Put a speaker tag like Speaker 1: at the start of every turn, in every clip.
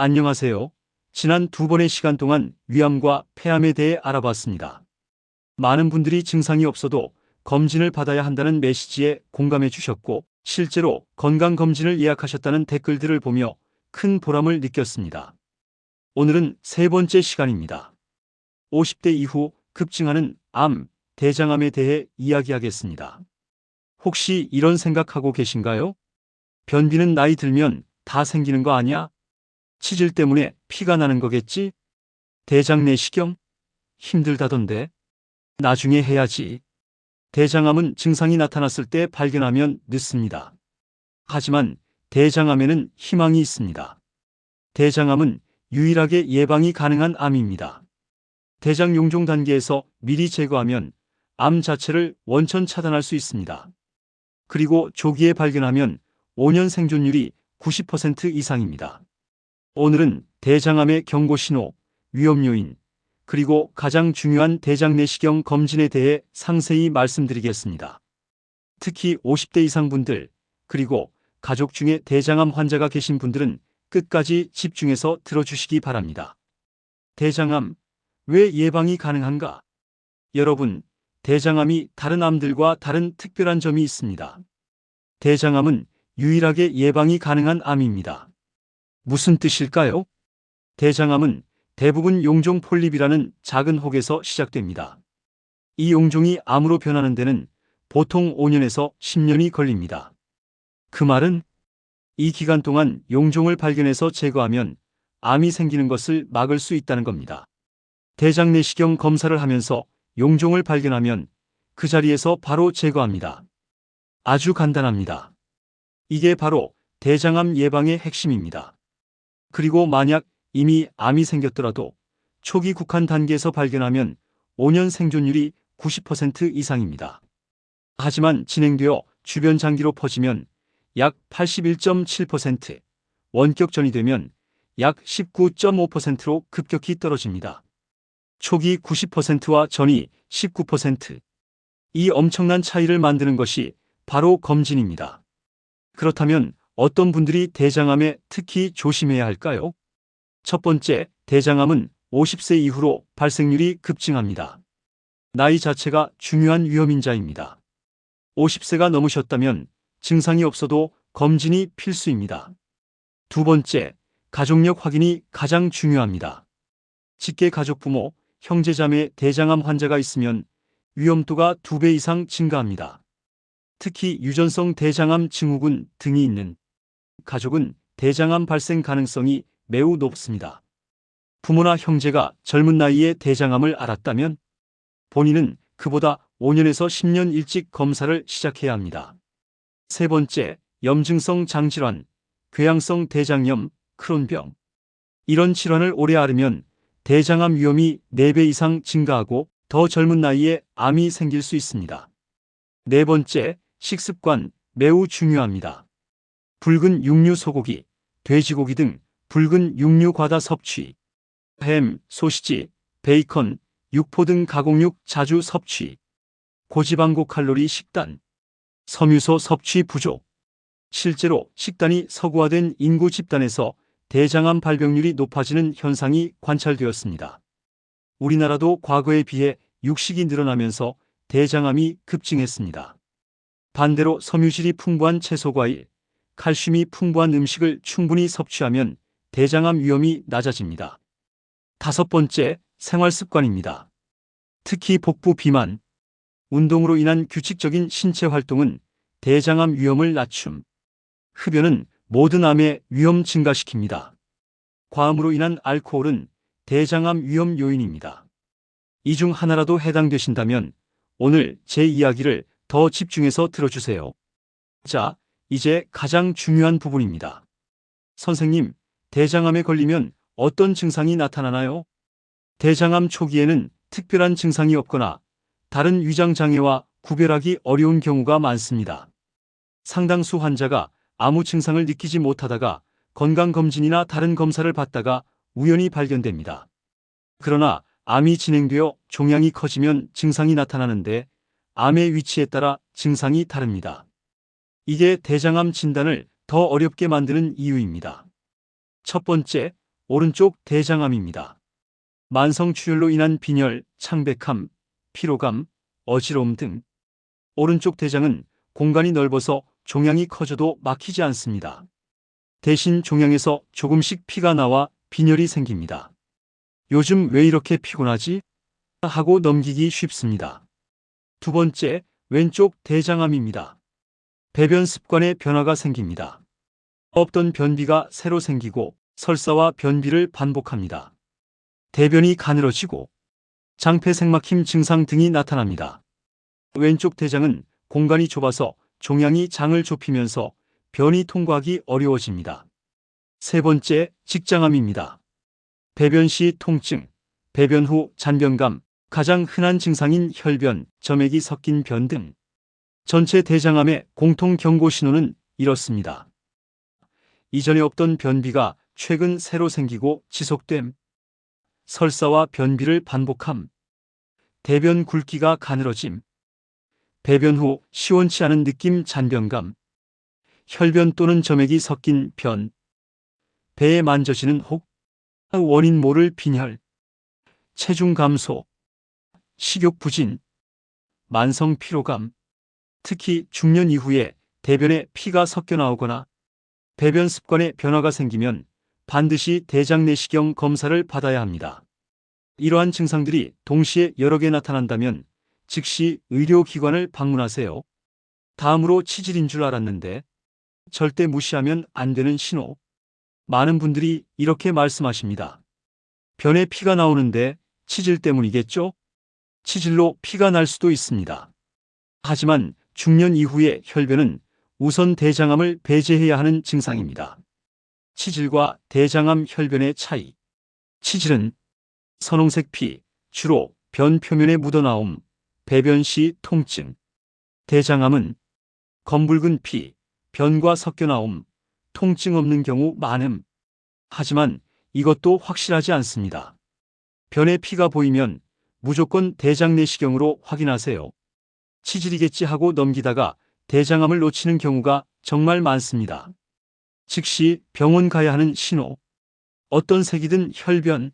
Speaker 1: 안녕하세요. 지난 두 번의 시간 동안 위암과 폐암에 대해 알아봤습니다. 많은 분들이 증상이 없어도 검진을 받아야 한다는 메시지에 공감해 주셨고, 실제로 건강검진을 예약하셨다는 댓글들을 보며 큰 보람을 느꼈습니다. 오늘은 세 번째 시간입니다. 50대 이후 급증하는 암, 대장암에 대해 이야기하겠습니다. 혹시 이런 생각하고 계신가요? 변비는 나이 들면 다 생기는 거 아니야? 치질 때문에 피가 나는 거겠지? 대장 내시경? 힘들다던데. 나중에 해야지. 대장암은 증상이 나타났을 때 발견하면 늦습니다. 하지만 대장암에는 희망이 있습니다. 대장암은 유일하게 예방이 가능한 암입니다. 대장 용종 단계에서 미리 제거하면 암 자체를 원천 차단할 수 있습니다. 그리고 조기에 발견하면 5년 생존율이 90% 이상입니다. 오늘은 대장암의 경고 신호, 위험 요인, 그리고 가장 중요한 대장 내시경 검진에 대해 상세히 말씀드리겠습니다. 특히 50대 이상 분들, 그리고 가족 중에 대장암 환자가 계신 분들은 끝까지 집중해서 들어주시기 바랍니다. 대장암, 왜 예방이 가능한가? 여러분, 대장암이 다른 암들과 다른 특별한 점이 있습니다. 대장암은 유일하게 예방이 가능한 암입니다. 무슨 뜻일까요? 대장암은 대부분 용종 폴립이라는 작은 혹에서 시작됩니다. 이 용종이 암으로 변하는 데는 보통 5년에서 10년이 걸립니다. 그 말은 이 기간 동안 용종을 발견해서 제거하면 암이 생기는 것을 막을 수 있다는 겁니다. 대장 내시경 검사를 하면서 용종을 발견하면 그 자리에서 바로 제거합니다. 아주 간단합니다. 이게 바로 대장암 예방의 핵심입니다. 그리고 만약 이미 암이 생겼더라도 초기 국한 단계에서 발견하면 5년 생존율이 90% 이상입니다. 하지만 진행되어 주변 장기로 퍼지면 약 81.7%, 원격전이 되면 약 19.5%로 급격히 떨어집니다. 초기 90%와 전이 19%. 이 엄청난 차이를 만드는 것이 바로 검진입니다. 그렇다면 어떤 분들이 대장암에 특히 조심해야 할까요? 첫 번째, 대장암은 50세 이후로 발생률이 급증합니다. 나이 자체가 중요한 위험인자입니다. 50세가 넘으셨다면 증상이 없어도 검진이 필수입니다. 두 번째, 가족력 확인이 가장 중요합니다. 직계 가족 부모, 형제자매 대장암 환자가 있으면 위험도가 2배 이상 증가합니다. 특히 유전성 대장암 증후군 등이 있는 가족은 대장암 발생 가능성이 매우 높습니다. 부모나 형제가 젊은 나이에 대장암을 알았다면 본인은 그보다 5년에서 10년 일찍 검사를 시작해야 합니다. 세 번째, 염증성 장질환, 궤양성 대장염, 크론병. 이런 질환을 오래 앓으면 대장암 위험이 4배 이상 증가하고 더 젊은 나이에 암이 생길 수 있습니다. 네 번째, 식습관 매우 중요합니다. 붉은 육류 소고기, 돼지고기 등 붉은 육류 과다 섭취, 햄, 소시지, 베이컨, 육포 등 가공육 자주 섭취, 고지방 고칼로리 식단, 섬유소 섭취 부족. 실제로 식단이 서구화된 인구 집단에서 대장암 발병률이 높아지는 현상이 관찰되었습니다. 우리나라도 과거에 비해 육식이 늘어나면서 대장암이 급증했습니다. 반대로 섬유질이 풍부한 채소과일, 칼슘이 풍부한 음식을 충분히 섭취하면 대장암 위험이 낮아집니다. 다섯 번째, 생활습관입니다. 특히 복부 비만, 운동으로 인한 규칙적인 신체 활동은 대장암 위험을 낮춤. 흡연은 모든 암의 위험 증가시킵니다. 과음으로 인한 알코올은 대장암 위험 요인입니다. 이 중 하나라도 해당되신다면 오늘 제 이야기를 더 집중해서 들어주세요. 자, 이제 가장 중요한 부분입니다. 선생님, 대장암에 걸리면 어떤 증상이 나타나나요? 대장암 초기에는 특별한 증상이 없거나 다른 위장장애와 구별하기 어려운 경우가 많습니다. 상당수 환자가 아무 증상을 느끼지 못하다가 건강검진이나 다른 검사를 받다가 우연히 발견됩니다. 그러나 암이 진행되어 종양이 커지면 증상이 나타나는데 암의 위치에 따라 증상이 다릅니다. 이게 대장암 진단을 더 어렵게 만드는 이유입니다. 첫 번째, 오른쪽 대장암입니다. 만성출혈로 인한 빈혈, 창백함, 피로감, 어지러움 등. 오른쪽 대장은 공간이 넓어서 종양이 커져도 막히지 않습니다. 대신 종양에서 조금씩 피가 나와 빈혈이 생깁니다. 요즘 왜 이렇게 피곤하지? 하고 넘기기 쉽습니다. 두 번째, 왼쪽 대장암입니다. 배변 습관에 변화가 생깁니다. 없던 변비가 새로 생기고 설사와 변비를 반복합니다. 대변이 가늘어지고 장폐색막힘 증상 등이 나타납니다. 왼쪽 대장은 공간이 좁아서 종양이 장을 좁히면서 변이 통과하기 어려워집니다. 세 번째, 직장암입니다. 배변 시 통증, 배변 후 잔변감, 가장 흔한 증상인 혈변, 점액이 섞인 변 등. 전체 대장암의 공통 경고 신호는 이렇습니다. 이전에 없던 변비가 최근 새로 생기고 지속됨, 설사와 변비를 반복함, 대변 굵기가 가늘어짐, 배변 후 시원치 않은 느낌 잔변감, 혈변 또는 점액이 섞인 변, 배에 만져지는 혹, 원인 모를 빈혈, 체중 감소, 식욕 부진, 만성 피로감, 특히 중년 이후에 대변에 피가 섞여 나오거나 배변 습관에 변화가 생기면 반드시 대장내시경 검사를 받아야 합니다. 이러한 증상들이 동시에 여러 개 나타난다면 즉시 의료기관을 방문하세요. 다음으로 치질인 줄 알았는데 절대 무시하면 안 되는 신호. 많은 분들이 이렇게 말씀하십니다. 변에 피가 나오는데 치질 때문이겠죠? 치질로 피가 날 수도 있습니다. 하지만 중년 이후의 혈변은 우선 대장암을 배제해야 하는 증상입니다. 치질과 대장암 혈변의 차이. 치질은 선홍색 피, 주로 변 표면에 묻어나옴, 배변 시 통증. 대장암은 검붉은 피, 변과 섞여 나옴, 통증 없는 경우 많음. 하지만 이것도 확실하지 않습니다. 변에 피가 보이면 무조건 대장내시경으로 확인하세요. 치질이겠지 하고 넘기다가 대장암을 놓치는 경우가 정말 많습니다. 즉시 병원 가야 하는 신호. 어떤 색이든 혈변,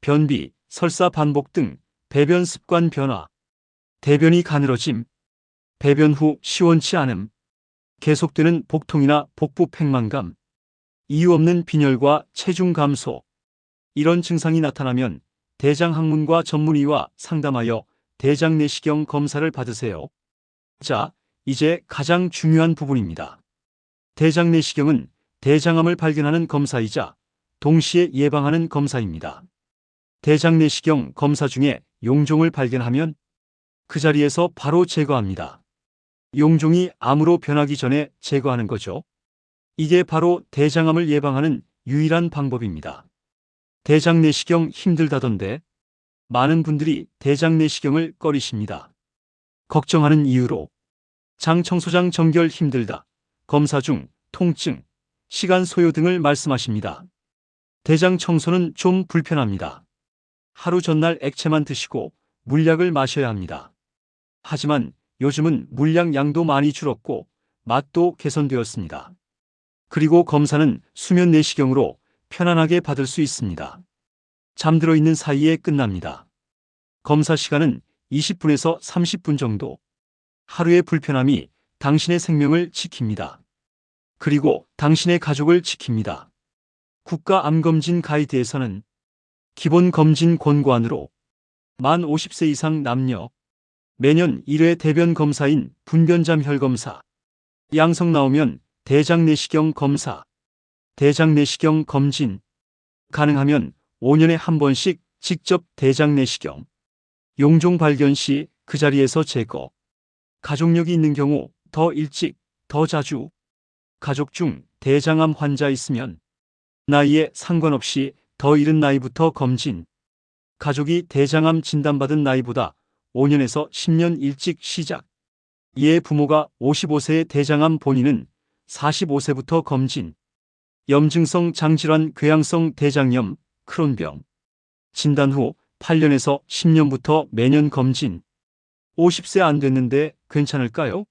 Speaker 1: 변비, 설사 반복 등 배변 습관 변화, 대변이 가늘어짐, 배변 후 시원치 않음, 계속되는 복통이나 복부 팽만감, 이유 없는 빈혈과 체중 감소. 이런 증상이 나타나면 대장학문과 전문의와 상담하여 대장내시경 검사를 받으세요. 자, 이제 가장 중요한 부분입니다. 대장내시경은 대장암을 발견하는 검사이자 동시에 예방하는 검사입니다. 대장내시경 검사 중에 용종을 발견하면 그 자리에서 바로 제거합니다. 용종이 암으로 변하기 전에 제거하는 거죠. 이게 바로 대장암을 예방하는 유일한 방법입니다. 대장내시경 힘들다던데 많은 분들이 대장내시경을 꺼리십니다. 걱정하는 이유로 장청소장 점결 힘들다, 검사 중 통증, 시간 소요 등을 말씀하십니다. 대장 청소는 좀 불편합니다. 하루 전날 액체만 드시고 물약을 마셔야 합니다. 하지만 요즘은 물약 양도 많이 줄었고 맛도 개선되었습니다. 그리고 검사는 수면 내시경으로 편안하게 받을 수 있습니다. 잠들어 있는 사이에 끝납니다. 검사 시간은 20분에서 30분 정도. 하루의 불편함이 당신의 생명을 지킵니다. 그리고 당신의 가족을 지킵니다. 국가암검진 가이드에서는 기본 검진 권고안으로 만 50세 이상 남녀 매년 1회 대변 검사인 분변잠 혈검사, 양성 나오면 대장내시경 검사, 대장내시경 검진, 가능하면 5년에 한 번씩 직접 대장내시경, 용종 발견 시 그 자리에서 제거, 가족력이 있는 경우 더 일찍, 더 자주, 가족 중 대장암 환자 있으면 나이에 상관없이 더 이른 나이부터 검진, 가족이 대장암 진단받은 나이보다 5년에서 10년 일찍 시작, 이에 부모가 55세의 대장암 본인은 45세부터 검진, 염증성 장질환 궤양성 대장염, 크론병, 진단 후 8년에서 10년부터 매년 검진, 50세 안 됐는데 괜찮을까요?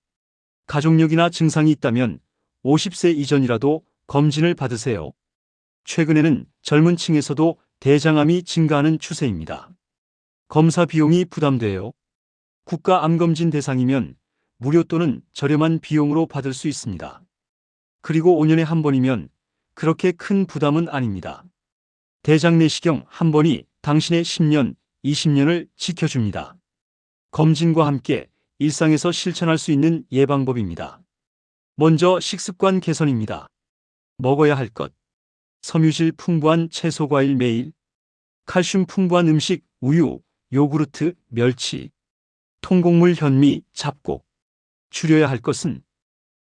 Speaker 1: 가족력이나 증상이 있다면 50세 이전이라도 검진을 받으세요. 최근에는 젊은 층에서도 대장암이 증가하는 추세입니다. 검사 비용이 부담돼요. 국가암검진 대상이면 무료 또는 저렴한 비용으로 받을 수 있습니다. 그리고 5년에 한 번이면 그렇게 큰 부담은 아닙니다. 대장 내시경 한 번이 당신의 10년, 20년을 지켜줍니다. 검진과 함께 일상에서 실천할 수 있는 예방법입니다. 먼저 식습관 개선입니다. 먹어야 할 것. 섬유질 풍부한 채소 과일 매일. 칼슘 풍부한 음식 우유, 요구르트, 멸치. 통곡물 현미, 잡곡. 줄여야 할 것은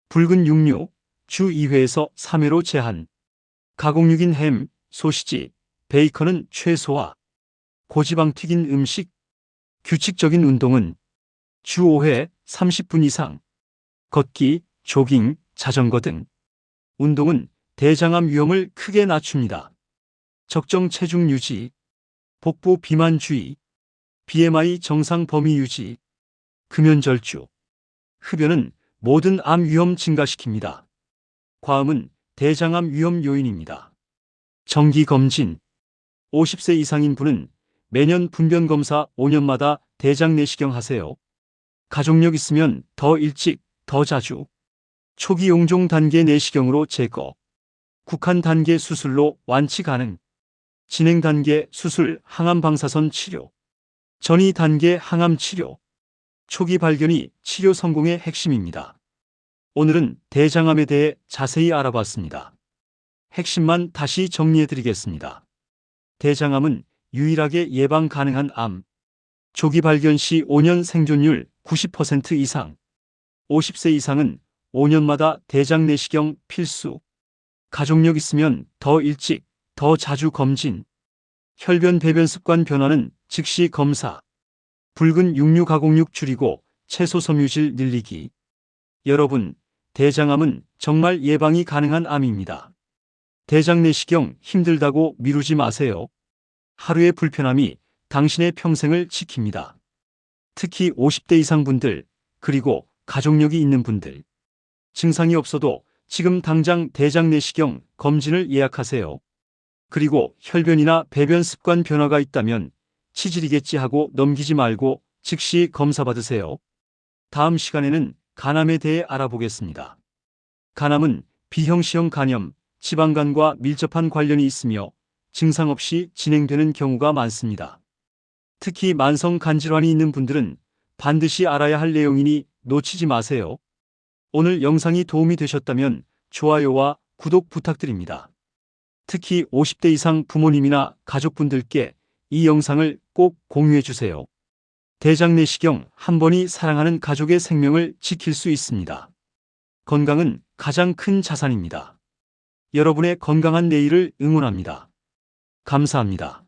Speaker 1: 붉은 육류, 주 2회에서 3회로 제한. 가공육인 햄, 소시지, 베이컨은 최소화. 고지방 튀긴 음식. 규칙적인 운동은 주 5회 30분 이상. 걷기, 조깅, 자전거 등. 운동은 대장암 위험을 크게 낮춥니다. 적정 체중 유지. 복부 비만 주의. BMI 정상 범위 유지. 금연절주. 흡연은 모든 암 위험 증가시킵니다. 과음은 대장암 위험 요인입니다. 정기검진. 50세 이상인 분은 매년 분변검사 5년마다 대장 내시경 하세요. 가족력 있으면 더 일찍, 더 자주. 초기 용종 단계 내시경으로 제거. 국한 단계 수술로 완치 가능. 진행 단계 수술 항암 방사선 치료. 전이 단계 항암 치료. 초기 발견이 치료 성공의 핵심입니다. 오늘은 대장암에 대해 자세히 알아봤습니다. 핵심만 다시 정리해드리겠습니다. 대장암은 유일하게 예방 가능한 암. 조기 발견 시 5년 생존율 90% 이상. 50세 이상은 5년마다 대장 내시경 필수. 가족력 있으면 더 일찍, 더 자주 검진. 혈변 배변 습관 변화는 즉시 검사. 붉은 육류 가공육 줄이고 채소 섬유질 늘리기. 여러분, 대장암은 정말 예방이 가능한 암입니다. 대장 내시경 힘들다고 미루지 마세요. 하루의 불편함이 당신의 평생을 지킵니다. 특히 50대 이상 분들, 그리고 가족력이 있는 분들. 증상이 없어도 지금 당장 대장 내시경 검진을 예약하세요. 그리고 혈변이나 배변 습관 변화가 있다면 치질이겠지 하고 넘기지 말고 즉시 검사 받으세요. 다음 시간에는 간암에 대해 알아보겠습니다. 간암은 비형시형 간염, 지방간과 밀접한 관련이 있으며 증상 없이 진행되는 경우가 많습니다. 특히 만성 간질환이 있는 분들은 반드시 알아야 할 내용이니 놓치지 마세요. 오늘 영상이 도움이 되셨다면 좋아요와 구독 부탁드립니다. 특히 50대 이상 부모님이나 가족분들께 이 영상을 꼭 공유해 주세요. 대장 내시경 한 번이 사랑하는 가족의 생명을 지킬 수 있습니다. 건강은 가장 큰 자산입니다. 여러분의 건강한 내일을 응원합니다. 감사합니다.